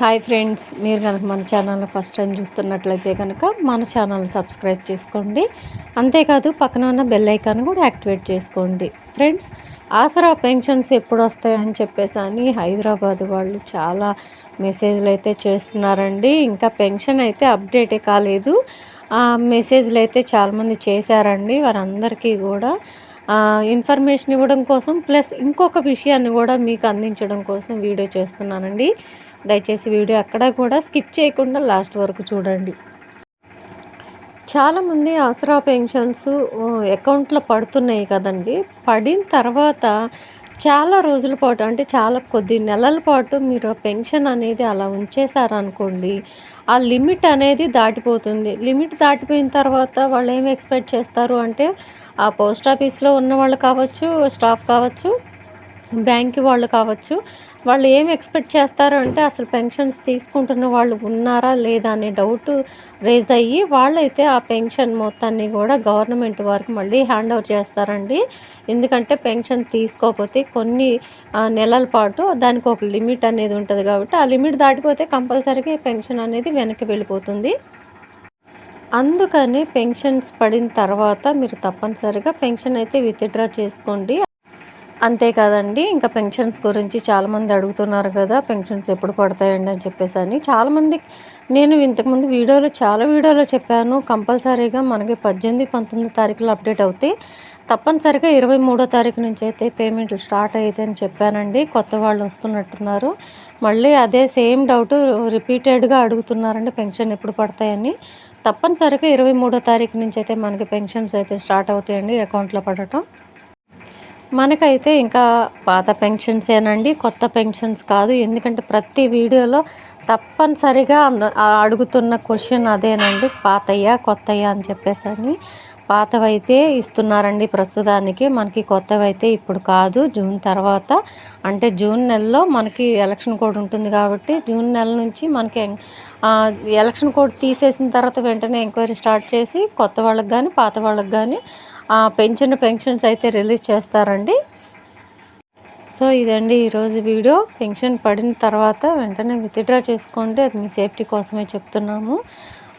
Hi friends, మీరు కనుక మన ఛానల్ని ఫస్ట్ టైం చూస్తున్నట్లయితే కనుక మన ఛానల్ని సబ్స్క్రైబ్ చేసుకోండి. అంతేకాదు పక్కన ఉన్న బెల్ ఐకాన్ కూడా యాక్టివేట్ చేసుకోండి. ఫ్రెండ్స్, ఆసరా పెన్షన్స్ ఎప్పుడు వస్తాయని చెప్పేసి అని హైదరాబాద్ వాళ్ళు చాలా మెసేజ్లు అయితే చేస్తున్నారండి. ఇంకా పెన్షన్ అయితే అప్డేటే కాలేదు. మెసేజ్లు అయితే చాలామంది చేశారండి. వారందరికీ కూడా ఇన్ఫర్మేషన్ ఇవ్వడం కోసం ప్లస్ ఇంకొక విషయాన్ని కూడా మీకు అందించడం కోసం వీడియో చేస్తున్నానండి. దయచేసి వీడియో ఎక్కడా కూడా స్కిప్ చేయకుండా లాస్ట్ వరకు చూడండి. చాలామంది ఆసరా పెన్షన్స్ అకౌంట్లో పడుతున్నాయి కదండి. పడిన తర్వాత చాలా రోజుల పాటు అంటే చాలా కొద్ది నెలల పాటు మీరు పెన్షన్ అనేది అలా ఉంచేశారనుకోండి, ఆ లిమిట్ అనేది దాటిపోతుంది. లిమిట్ దాటిపోయిన తర్వాత వాళ్ళు ఏమి ఎక్స్పెక్ట్ చేస్తారు అంటే, ఆ పోస్ట్ ఆఫీస్లో ఉన్న వాళ్ళు కావచ్చు, స్టాఫ్ కావచ్చు, బ్యాంక్ వాళ్ళు కావచ్చు, వాళ్ళు ఏం ఎక్స్పెక్ట్ చేస్తారు అంటే అసలు పెన్షన్స్ తీసుకుంటున్న వాళ్ళు ఉన్నారా లేదా అనే డౌట్ రేజ్ అయ్యి వాళ్ళైతే ఆ పెన్షన్ మొత్తాన్ని కూడా గవర్నమెంట్ వారికి మళ్ళీ హ్యాండ్ ఓవర్ చేస్తారండి. ఎందుకంటే పెన్షన్ తీసుకోకపోతే కొన్ని నెలల పాటు దానికి ఒక లిమిట్ అనేది ఉంటుంది కాబట్టి ఆ లిమిట్ దాటిపోతే కంపల్సరీగా పెన్షన్ అనేది వెనక్కి వెళ్ళిపోతుంది. అందుకని పెన్షన్స్ పడిన తర్వాత మీరు తప్పనిసరిగా పెన్షన్ అయితే విత్డ్రా చేసుకోండి. అంతేకాదండి, ఇంకా పెన్షన్స్ గురించి చాలామంది అడుగుతున్నారు కదా, పెన్షన్స్ ఎప్పుడు పడతాయండి అని చెప్పేసి అని. చాలామంది నేను ఇంతకుముందు చాలా వీడియోలో చెప్పాను, కంపల్సరీగా మనకి 18, 19 తారీఖులో అప్డేట్ అవుతాయి. తప్పనిసరిగా 23వ తారీఖు నుంచి అయితే పేమెంట్లు స్టార్ట్ అయితే అని చెప్పానండి. కొత్త వాళ్ళు వస్తున్నట్టున్నారు. మళ్ళీ అదే సేమ్ డౌట్ రిపీటెడ్గా అడుగుతున్నారండి, పెన్షన్ ఎప్పుడు పడతాయని. తప్పనిసరిగా 23వ తారీఖు నుంచి అయితే మనకి పెన్షన్స్ అయితే స్టార్ట్ అవుతాయండి అకౌంట్లో పడటం. మనకైతే ఇంకా పాత పెన్షన్సేనండి, కొత్త పెన్షన్స్ కాదు. ఎందుకంటే ప్రతి వీడియోలో తప్పనిసరిగా అడుగుతున్న క్వశ్చన్ అదేనండి, పాతయ్యా కొత్తయ్యా అని చెప్పేసి అని. పాతవైతే ఇస్తున్నారండి ప్రస్తుతానికి, మనకి కొత్తవైతే ఇప్పుడు కాదు. జూన్ తర్వాత అంటే జూన్ నెలలో మనకి ఎలక్షన్ కోడ్ ఉంటుంది కాబట్టి జూన్ నెల నుంచి మనకి ఎలక్షన్ కోడ్ తీసేసిన తర్వాత వెంటనే ఎంక్వైరీ స్టార్ట్ చేసి కొత్త వాళ్ళకి కానీ పాత వాళ్ళకి కానీ పెన్షన్స్ అయితే రిలీజ్ చేస్తారండి. సో ఇదండి ఈరోజు వీడియో. పెన్షన్ పడిన తర్వాత వెంటనే విత్డ్రా చేసుకోండి, అది మీ సేఫ్టీ కోసమే చెప్తున్నాము.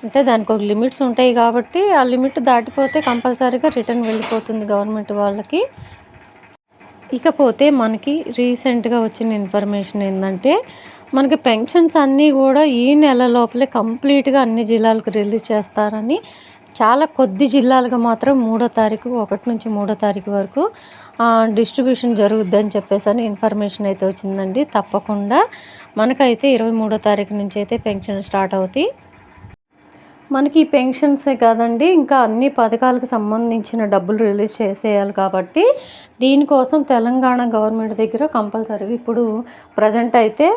అంటే దానికి ఒక లిమిట్స్ ఉంటాయి కాబట్టి ఆ లిమిట్ దాటిపోతే కంపల్సరీగా రిటర్న్ వెళ్ళిపోతుంది గవర్నమెంట్ వాళ్ళకి. ఇకపోతే మనకి రీసెంట్గా వచ్చిన ఇన్ఫర్మేషన్ ఏంటంటే, మనకి పెన్షన్స్ అన్నీ కూడా ఈ నెల లోపలే కంప్లీట్గా అన్ని జిల్లాలకు రిలీజ్ చేస్తారని, చాలా కొద్ది జిల్లాలుగా మాత్రం 1 నుంచి 3 తారీఖు వరకు డిస్ట్రిబ్యూషన్ జరుగుద్దని చెప్పేసి అని ఇన్ఫర్మేషన్ అయితే వచ్చిందండి. తప్పకుండా మనకైతే 23వ తారీఖు నుంచి అయితే పెన్షన్ స్టార్ట్ అవుతాయి. మనకి ఈ పెన్షన్సే కాదండి, ఇంకా అన్ని పథకాలకు సంబంధించిన డబ్బులు రిలీజ్ చేసేయాలి కాబట్టి దీనికోసం తెలంగాణ గవర్నమెంట్ దగ్గర కంపల్సరీగా ఇప్పుడు ప్రజెంట్ అయితే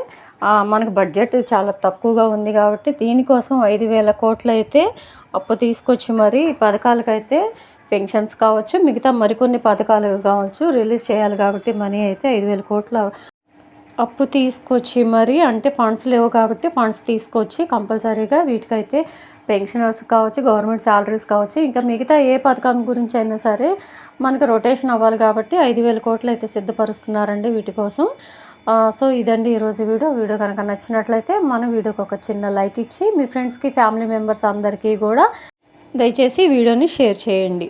మనకు బడ్జెట్ చాలా తక్కువగా ఉంది కాబట్టి దీనికోసం 5,000 కోట్లు అయితే అప్పు తీసుకొచ్చి మరి పథకాలకైతే పెన్షన్స్ కావచ్చు, మిగతా మరికొన్ని పథకాలు కావచ్చు రిలీజ్ చేయాలి కాబట్టి మనీ అయితే 5,000 కోట్ల అప్పు తీసుకొచ్చి మరి, అంటే ఫండ్స్ లేవు కాబట్టి ఫండ్స్ తీసుకొచ్చి కంపల్సరీగా వీటికైతే పెన్షనర్స్ కావచ్చు, గవర్నమెంట్ శాలరీస్ కావచ్చు, ఇంకా మిగతా ఏ పథకం గురించి అయినా సరే మనకు రొటేషన్ అవ్వాలి కాబట్టి 5,000 కోట్లు అయితే సిద్ధపరుస్తున్నారండి వీటి కోసం. సో ఇదండి ఈరోజు వీడియో కనుక నచ్చినట్లయితే మన వీడియోకి ఒక చిన్న లైక్ ఇచ్చి మీ ఫ్రెండ్స్కి, ఫ్యామిలీ మెంబర్స్ అందరికీ కూడా దయచేసి వీడియోని షేర్ చేయండి.